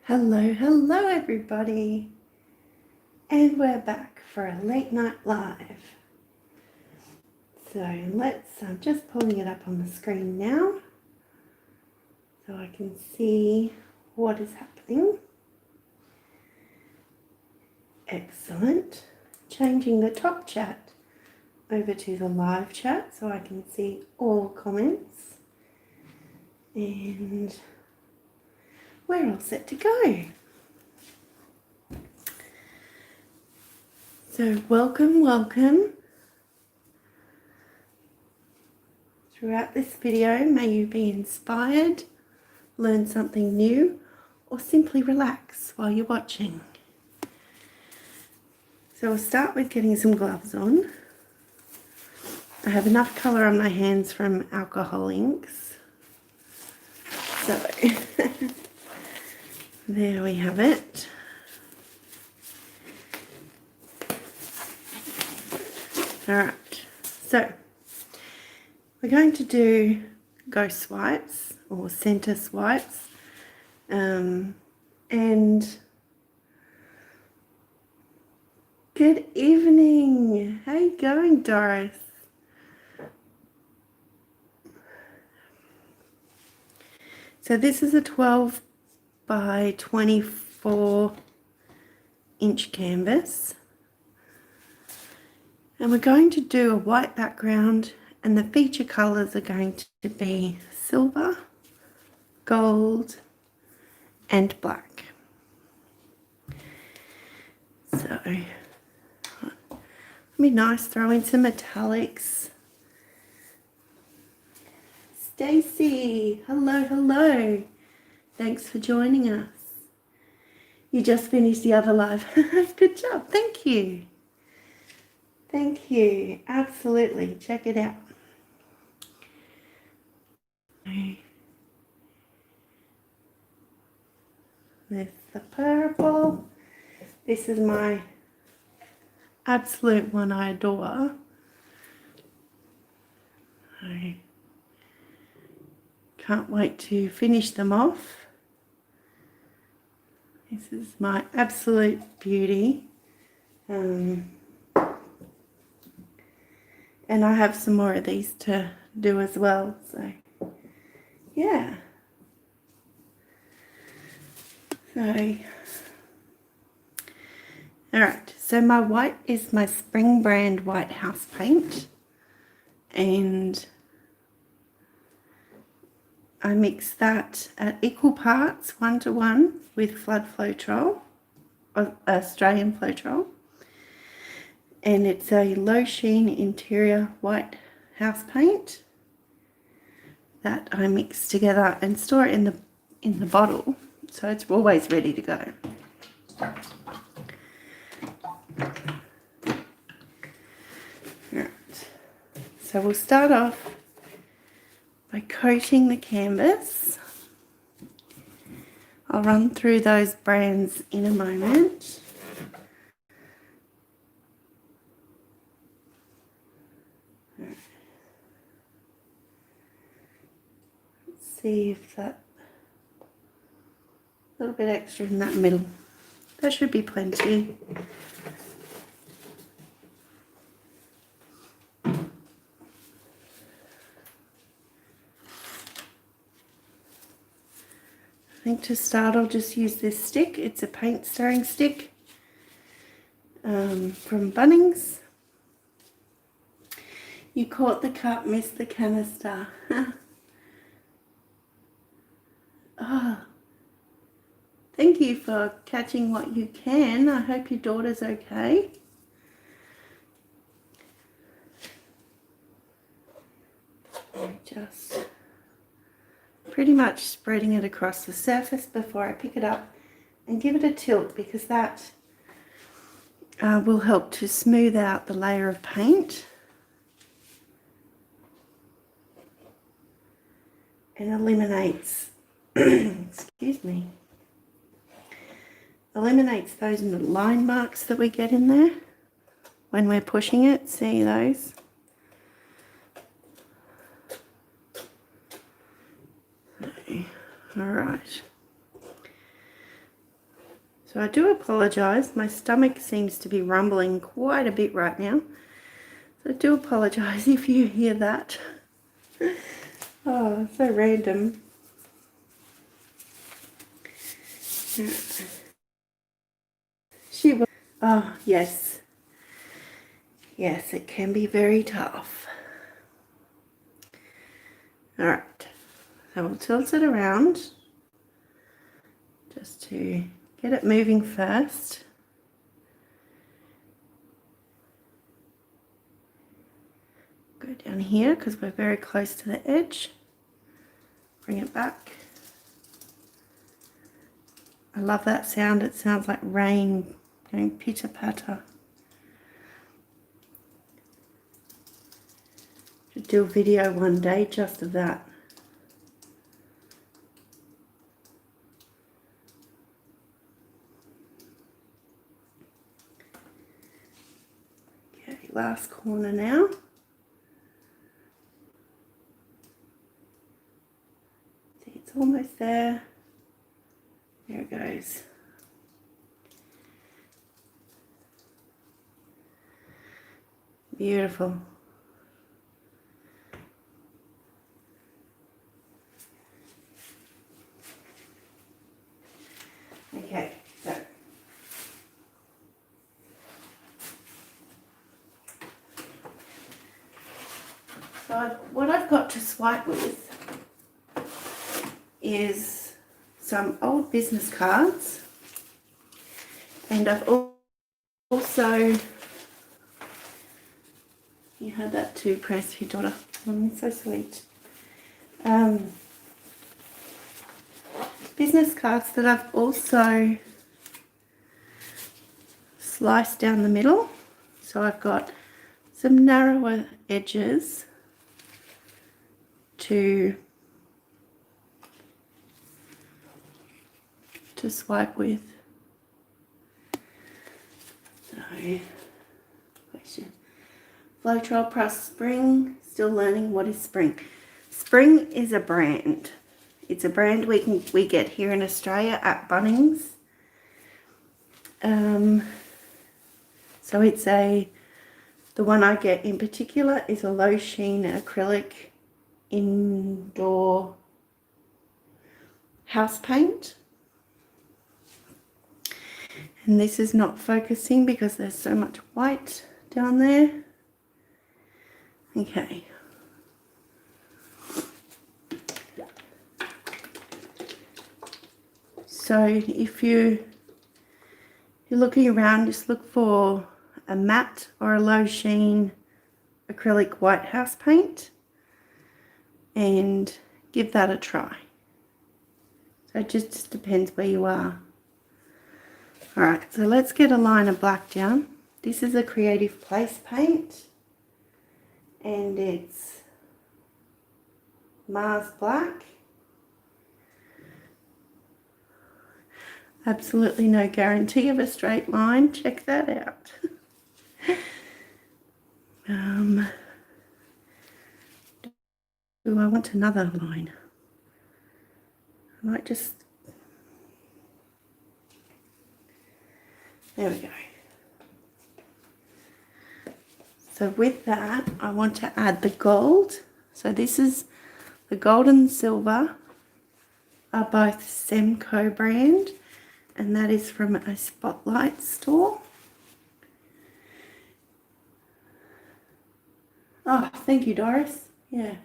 Hello everybody, and we're back for a late night live. So I'm just pulling it up on the screen now so I can see what is happening. Excellent. Changing the top chat over to the live chat so I can see all comments, and we're all set to go. So welcome. Throughout this video, may you be inspired, learn something new, or simply relax while you're watching. So we'll start with getting some gloves on. I have enough colour on my hands from alcohol inks. So there we have it. Alright, so we're going to do ghost swipes or centre swipes, and good evening. How you going, Doris? So this is a 12 by 24 inch canvas, and we're going to do a white background, and the feature colours are going to be silver, gold and black. So it'll be nice, throw in some metallics. Stacy, hello. Thanks for joining us. You just finished the other live. Good job, thank you. Absolutely, check it out. There's the purple. This is my absolute one I adore. I can't wait to finish them off. This is my absolute beauty. And I have some more of these to do as well. So, yeah. So, alright. So my white is my Spring brand white house paint. And I mix that at equal parts, 1:1, with Flood Floetrol, Australian Floetrol. And it's a low sheen interior white house paint that I mix together and store it in the bottle, so it's always ready to go. Right. So we'll start off by coating the canvas. I'll run through those brands in a moment. Let's see if that little bit extra in that middle. That should be plenty. I think to start I'll just use this stick. It's a paint stirring stick from Bunnings. You caught the cup, missed the canister. Oh, thank you for catching what you can. I hope your daughter's okay. Just pretty much spreading it across the surface before I pick it up and give it a tilt, because that will help to smooth out the layer of paint and eliminates eliminates those line marks that we get in there when we're pushing it. See those? All right. So I do apologise. My stomach seems to be rumbling quite a bit right now. So I do apologise if you hear that. Oh, so random. She was, oh, yes. Yes, it can be very tough. Alright, so we'll tilt it around just to get it moving first. Go down here because we're very close to the edge. Bring it back. I love that sound. It sounds like rain going pitter-patter. Should do a video one day just of that. Okay, last corner now. See, it's almost there. There it goes. Beautiful. Okay, so what I've got to swipe with is some old business cards, and I've also, you had that too, Press, your daughter. Oh, so sweet. Business cards that I've also sliced down the middle. So I've got some narrower edges to swipe with. So, question. Floetrol plus Spring, still learning what is Spring. Spring is a brand. It's a brand we get here in Australia at Bunnings. So it's the one I get in particular is a low sheen acrylic indoor house paint. And this is not focusing because there's so much white down there. Okay. So if you're looking around, just look for a matte or a low sheen acrylic white house paint and give that a try. So it just depends where you are. Alright, so let's get a line of black down. This is a Creative Place paint and it's Mars Black. Absolutely no guarantee of a straight line. Check that out. Do I want another line? I might just... There we go. So with that, I want to add the gold. So this is the gold and silver are both Semco brand, and that is from a Spotlight store. Oh, thank you, Doris. Yeah.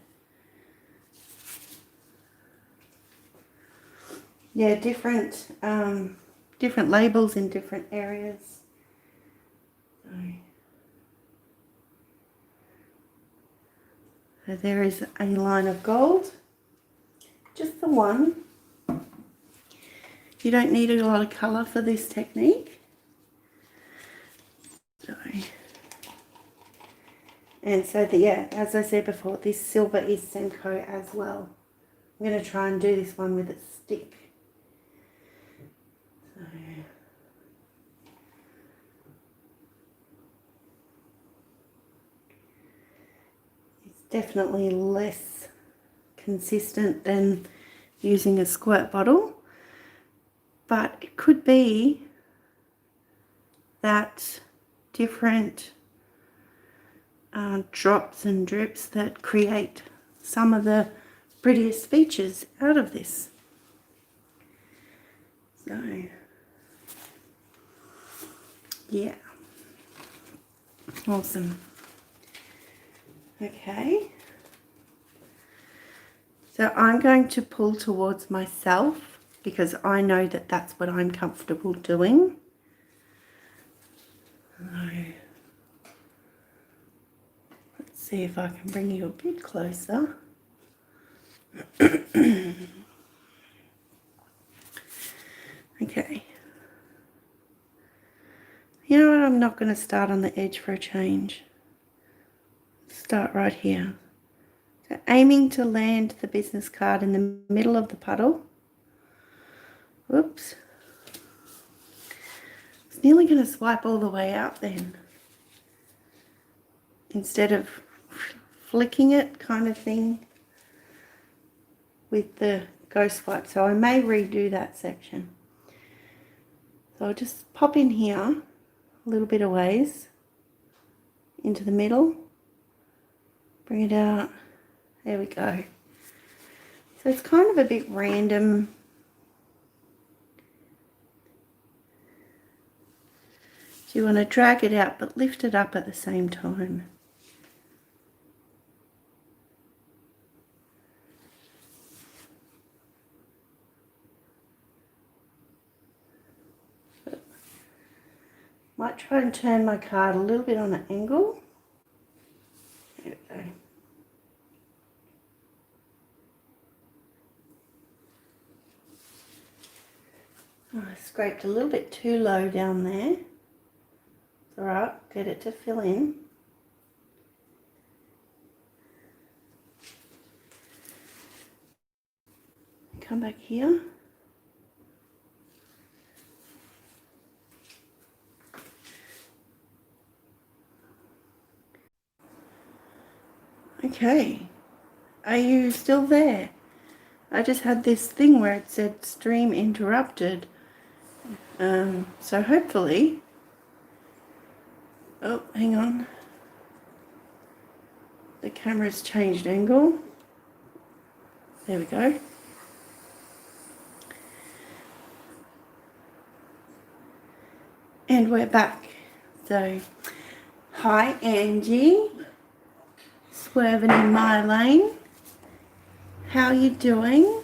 Yeah, different labels in different areas. So there is a line of gold, just the one. You don't need a lot of colour for this technique. And so, yeah, as I said before, this silver is Semco as well. I'm going to try and do this one with a stick. So, it's definitely less consistent than using a squirt bottle, but it could be that different drops and drips that create some of the prettiest features out of this. So, yeah, awesome. Okay, so I'm going to pull towards myself because I know that that's what I'm comfortable doing. Let's see if I can bring you a bit closer. Okay. You know what? I'm not going to start on the edge for a change. Start right here. So aiming to land the business card in the middle of the puddle. Whoops. It's nearly going to swipe all the way out then. Instead of flicking it kind of thing with the ghost swipe. So I may redo that section. So I'll just pop in here a little bit of ways into the middle. Bring it out. There we go. So it's kind of a bit random. So you want to drag it out but lift it up at the same time. Might try and turn my card a little bit on an angle. There we go. Oh, I scraped a little bit too low down there. It's alright, get it to fill in. Come back here. Okay, are you still there? I just had this thing where it said stream interrupted. So hopefully, oh, hang on. The camera's changed angle. There we go. And we're back. So, hi Angie. Swerving in my lane. How you doing?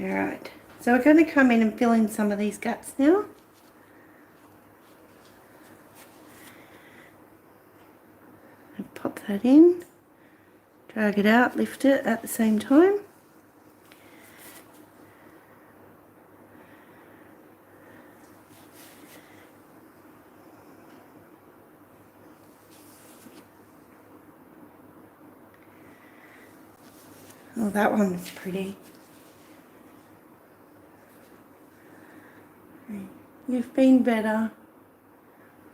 Alright, so we're going to come in and fill in some of these gaps now. And pop that in, drag it out, lift it at the same time. Oh, that one's pretty. You've been better.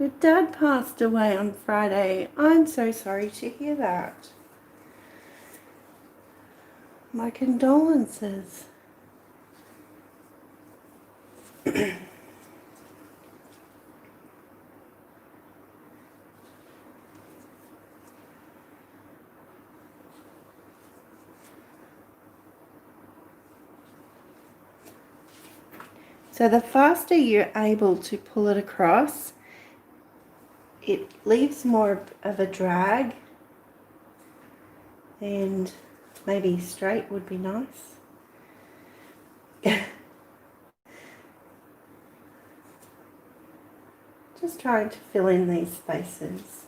Your dad passed away on Friday. I'm so sorry to hear that. My condolences. So the faster you're able to pull it across, it leaves more of a drag, and maybe straight would be nice. Just trying to fill in these spaces.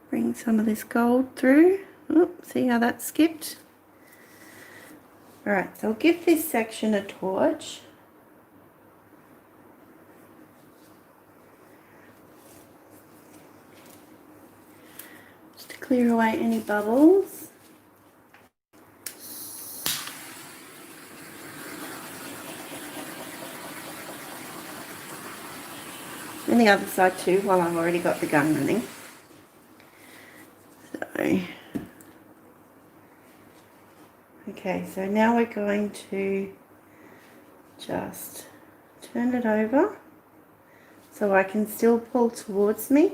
Bring some of this gold through. Oh, see how that skipped? Alright, so I'll give this section a torch. Just to clear away any bubbles. the other side too while I've already got the gun running. So, okay, so now we're going to just turn it over so I can still pull towards me.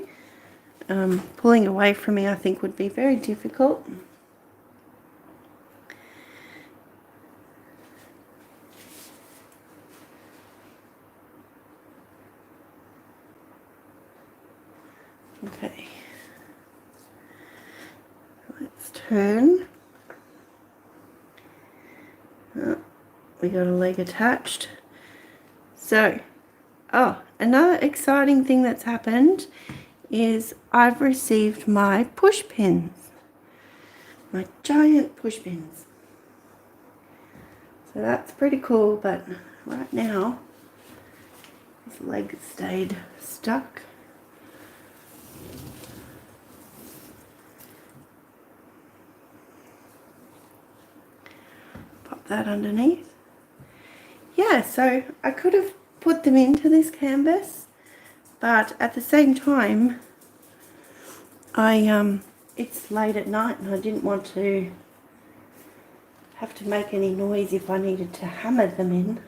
Pulling away from me I think would be very difficult. Okay, let's turn. Oh, we got a leg attached. So, another exciting thing that's happened is I've received my push pins, my giant push pins. So that's pretty cool, but right now this leg stayed stuck. Pop that underneath. Yeah, so I could have put them into this canvas, but at the same time it's late at night and I didn't want to have to make any noise if I needed to hammer them in.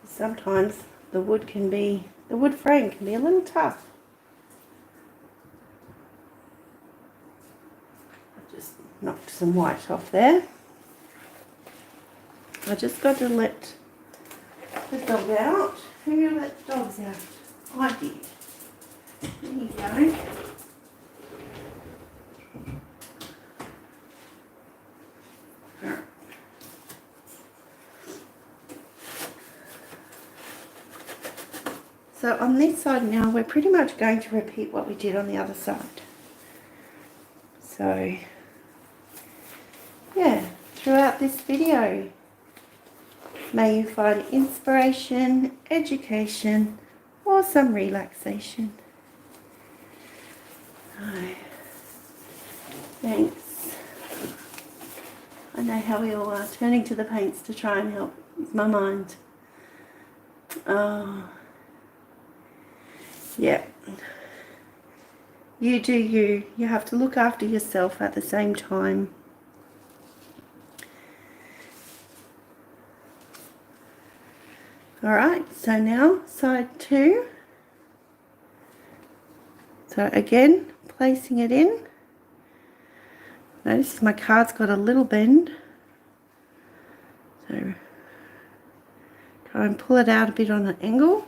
Sometimes the wood frame can be a little tough. I just knocked some white off there. I just got to let the dog out. Who let dogs out? I did. There you go. So on this side now, we're pretty much going to repeat what we did on the other side. So, yeah, throughout this video, may you find inspiration, education, or some relaxation. Oh, thanks. I know how we all are, turning to the paints to try and help with my mind. Oh, yeah. You do you. You have to look after yourself at the same time. Alright, so now side 2. So again, placing it in. Notice my card's got a little bend. So try and pull it out a bit on an angle.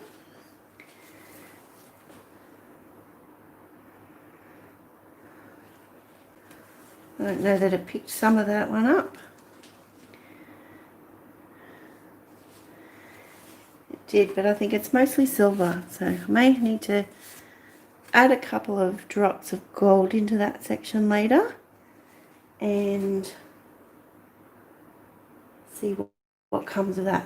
I don't know that it picked some of that one up. It did, but I think it's mostly silver, so I may need to add a couple of drops of gold into that section later and see what comes of that.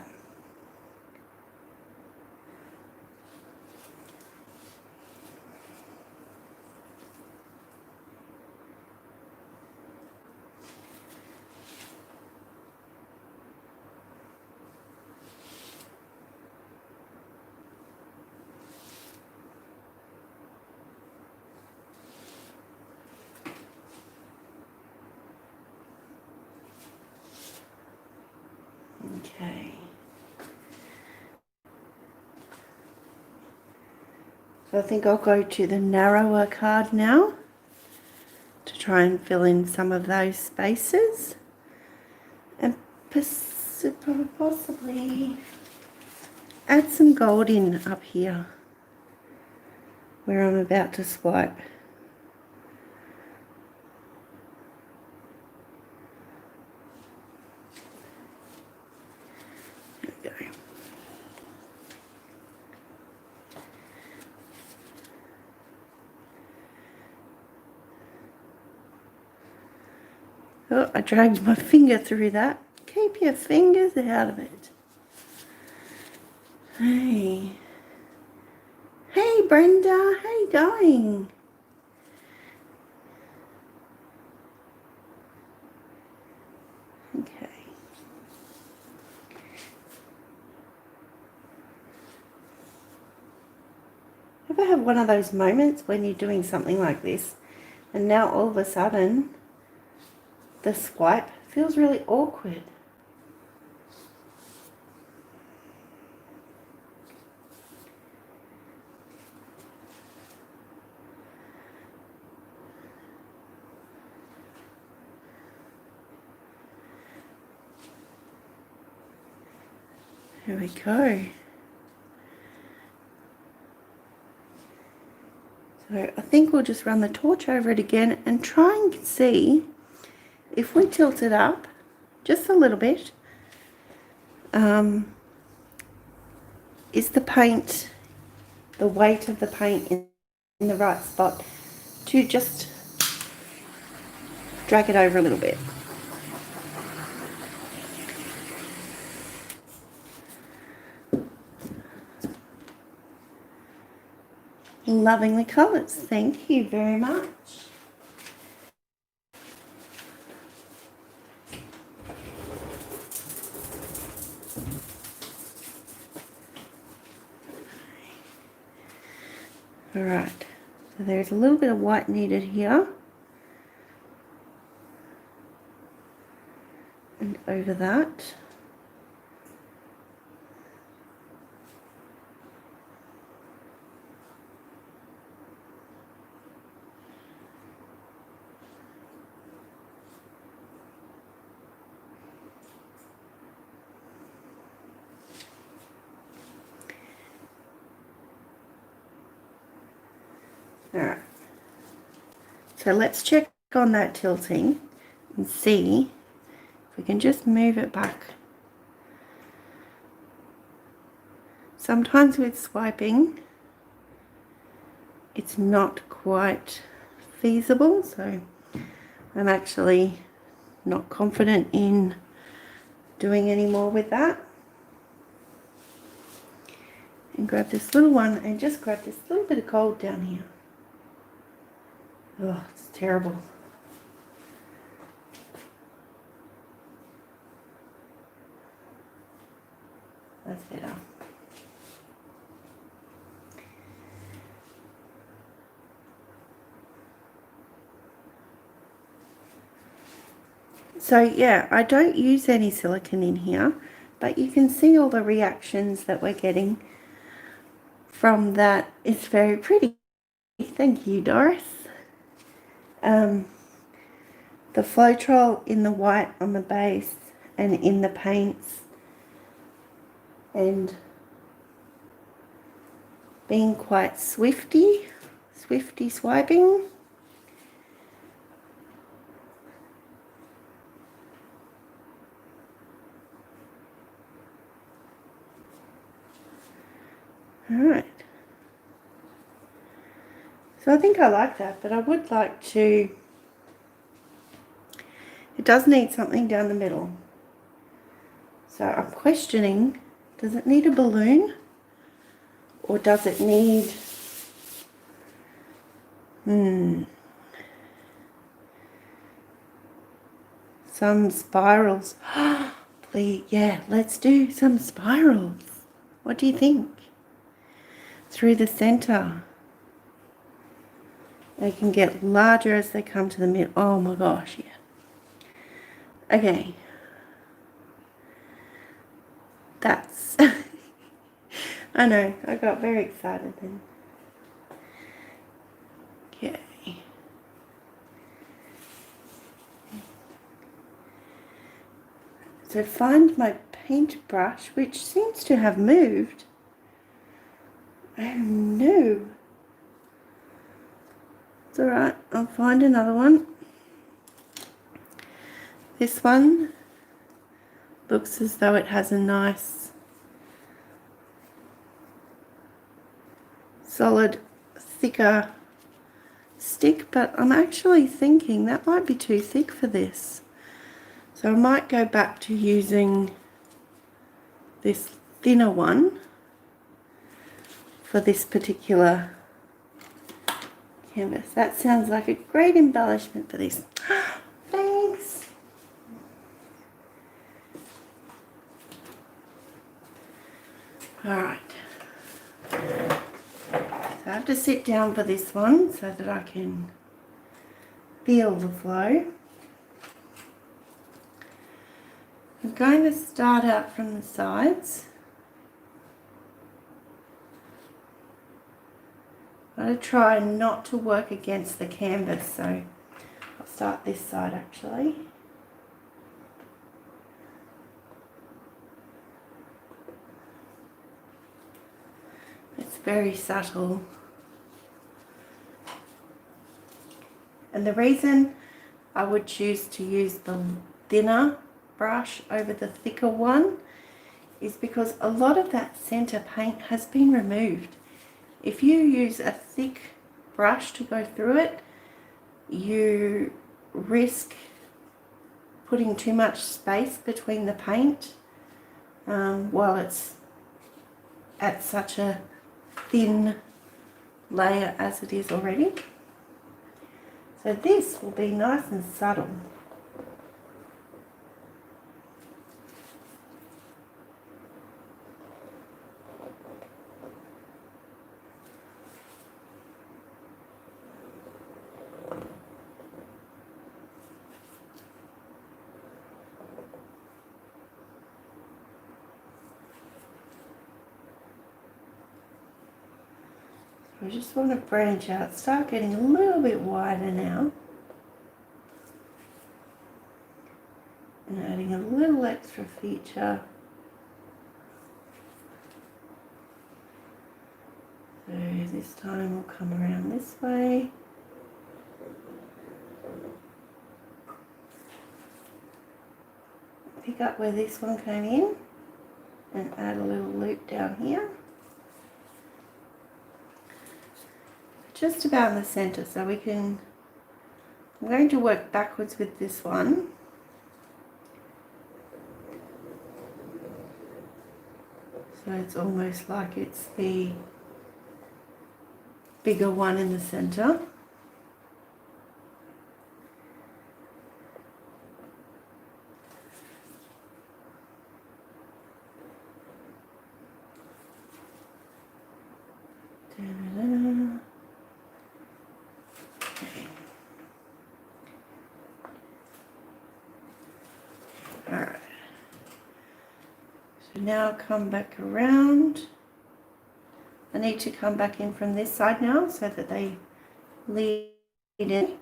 Okay. So I think I'll go to the narrower card now to try and fill in some of those spaces and possibly add some gold in up here where I'm about to swipe. There we go. Oh, I dragged my finger through that. Keep your fingers out of it. Hey. Hey, Brenda. How you going? Okay. Ever have one of those moments when you're doing something like this and now all of a sudden the swipe feels really awkward? Here we go. So I think we'll just run the torch over it again and try and see if we tilt it up just a little bit, is the paint, the weight of the paint in the right spot to just drag it over a little bit. Loving the colours. Thank you very much. Alright, so there's a little bit of white needed here. And over that. Alright, so let's check on that tilting and see if we can just move it back. Sometimes with swiping it's not quite feasible, so I'm actually not confident in doing any more with that. And grab this little one and just grab this little bit of gold down here. Oh, it's terrible. That's better. So yeah, I don't use any silicone in here, but you can see all the reactions that we're getting from that. It's very pretty. Thank you, Doris. The Floetrol in the white on the base and in the paints, and being quite swifty swiping. Alright. So I think I like that, but I would like to, it does need something down the middle. So I'm questioning, does it need a balloon? Or does it need, some spirals? Please, yeah, let's do some spirals. What do you think? Through the center. They can get larger as they come to the middle. Oh my gosh, yeah. Okay. That's, I know, I got very excited then. Okay. So find my paintbrush, which seems to have moved. Oh no. It's alright, I'll find another one. This one looks as though it has a nice solid thicker stick, but I'm actually thinking that might be too thick for this. So I might go back to using this thinner one for this particular canvas. That sounds like a great embellishment for this. Thanks. Alright. So I have to sit down for this one so that I can feel the flow. I'm going to start out from the sides. I'm going to try not to work against the canvas, so I'll start this side actually. It's very subtle. And the reason I would choose to use the thinner brush over the thicker one is because a lot of that center paint has been removed. If you use a thick brush to go through it, you risk putting too much space between the paint while it's at such a thin layer as it is already. So this will be nice and subtle. I just want to branch out, start getting a little bit wider now. And adding a little extra feature. So this time we'll come around this way. Pick up where this one came in and add a little loop down here. Just about in the center, so we can, I'm going to work backwards with this one. So it's almost like it's the bigger one in the center. Alright, so now come back around. I need to come back in from this side now so that they lead in.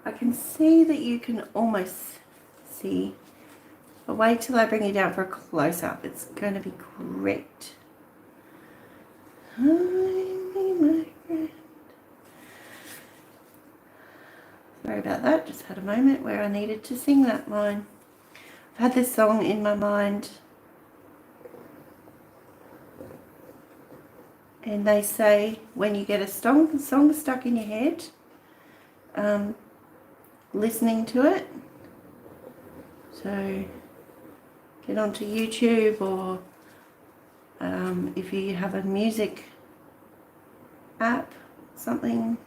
I can see that you can almost see, but wait till I bring you down for a close-up. It's going to be great. Sorry about that, just had a moment where I needed to sing that line. I've had this song in my mind, and they say when you get a song stuck in your head, listening to it, so get onto YouTube, or if you have a music app, something,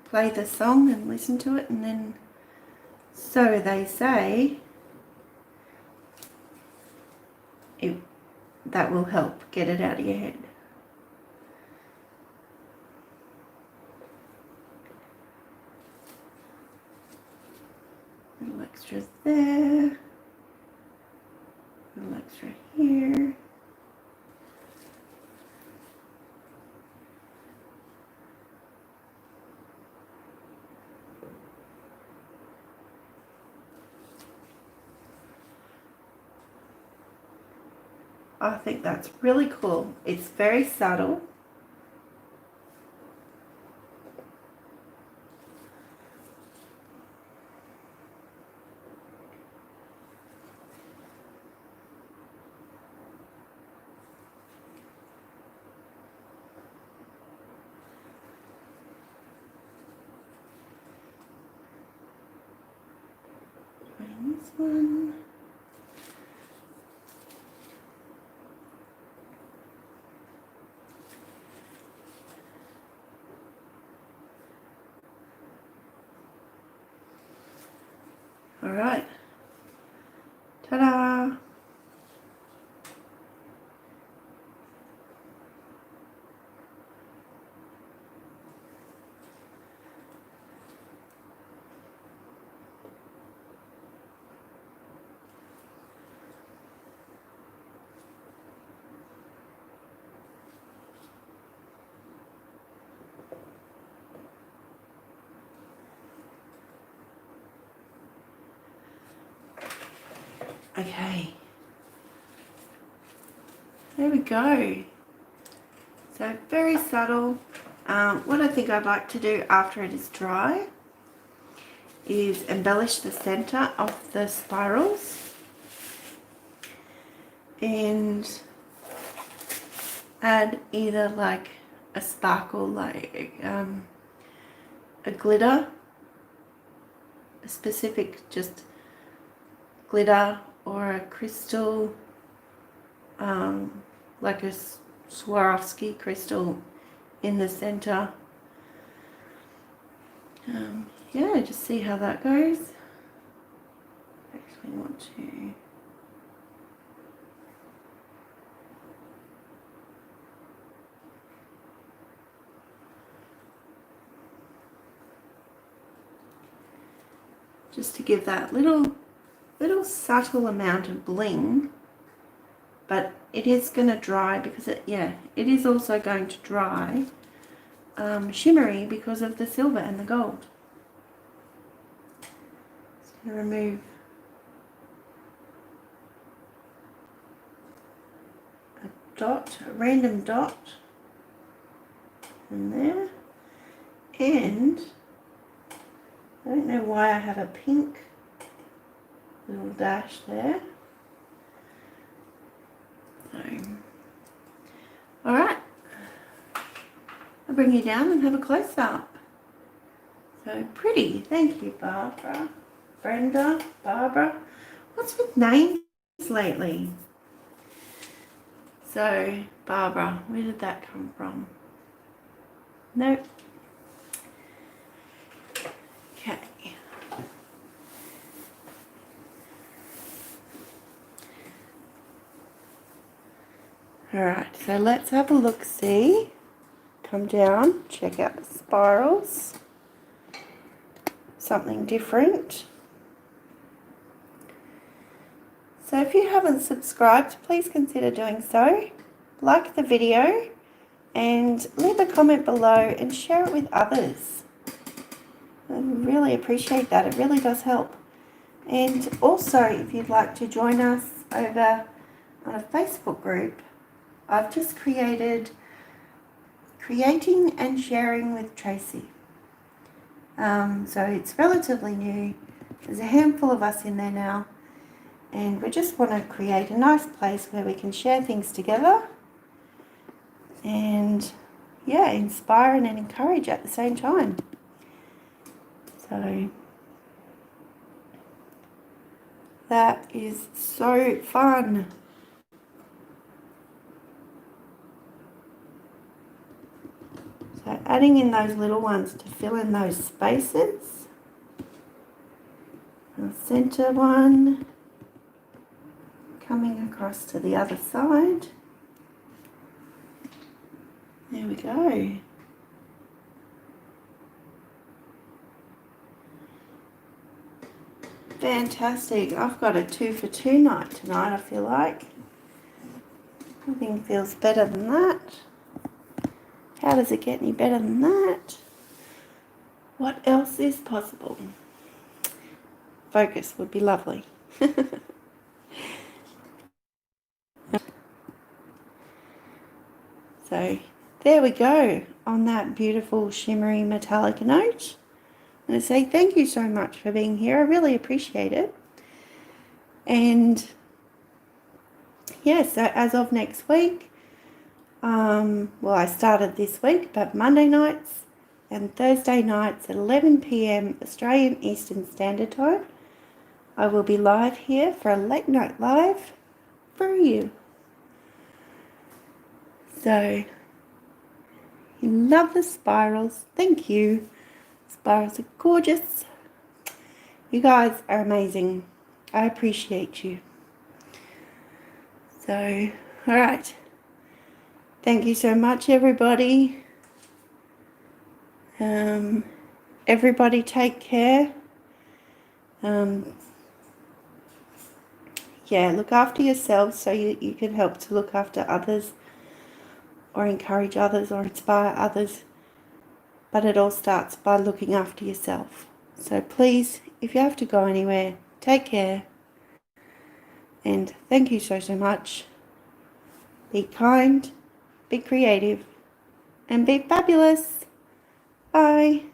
play the song and listen to it, and then, so they say, that will help get it out of your head. Little extra there, little extra here. I think that's really cool. It's very subtle. Try this one. All right. Ta-da! Okay. There we go. So very subtle. What I think I'd like to do after it is dry is embellish the center of the spirals and add either like a sparkle, like a glitter, a specific just glitter, or a crystal, like a Swarovski crystal in the center. Yeah, just see how that goes. Actually want to just to give that little subtle amount of bling, but it is going to dry because it is also going to dry shimmery because of the silver and the gold. Just going to remove a random dot in there, and I don't know why I have a pink little dash there. So, all right, I'll bring you down and have a close up. So pretty. Thank you, Barbara. Brenda, Barbara. What's with names lately? So, Barbara, where did that come from? Nope. Okay. Alright, so let's have a look-see. Come down, check out the spirals. Something different. So if you haven't subscribed, please consider doing so. Like the video and leave a comment below and share it with others. I really appreciate that. It really does help. And also, if you'd like to join us over on a Facebook group, I've just created Creating and Sharing with Tracy. So it's relatively new. There's a handful of us in there now, and we just want to create a nice place where we can share things together and inspire and encourage at the same time. So that is so fun. So adding in those little ones to fill in those spaces. The center one coming across to the other side. There we go. Fantastic. I've got a 2 for 2 night tonight, I feel like. Nothing feels better than that. How does it get any better than that? What else is possible? Focus would be lovely. So there we go on that beautiful shimmery metallic note. I'm going to say thank you so much for being here. I really appreciate it. And so as of next week, I started this week, but Monday nights and Thursday nights at 11 p.m. Australian Eastern Standard Time, I will be live here for a late night live for you. So, you love the spirals. Thank you. Spirals are gorgeous. You guys are amazing. I appreciate you. So, all right. Thank you so much, everybody. Everybody take care. Yeah, look after yourselves so you can help to look after others or encourage others or inspire others. But it all starts by looking after yourself. So please, if you have to go anywhere, take care. And thank you so much. Be kind, be creative, and be fabulous. Bye.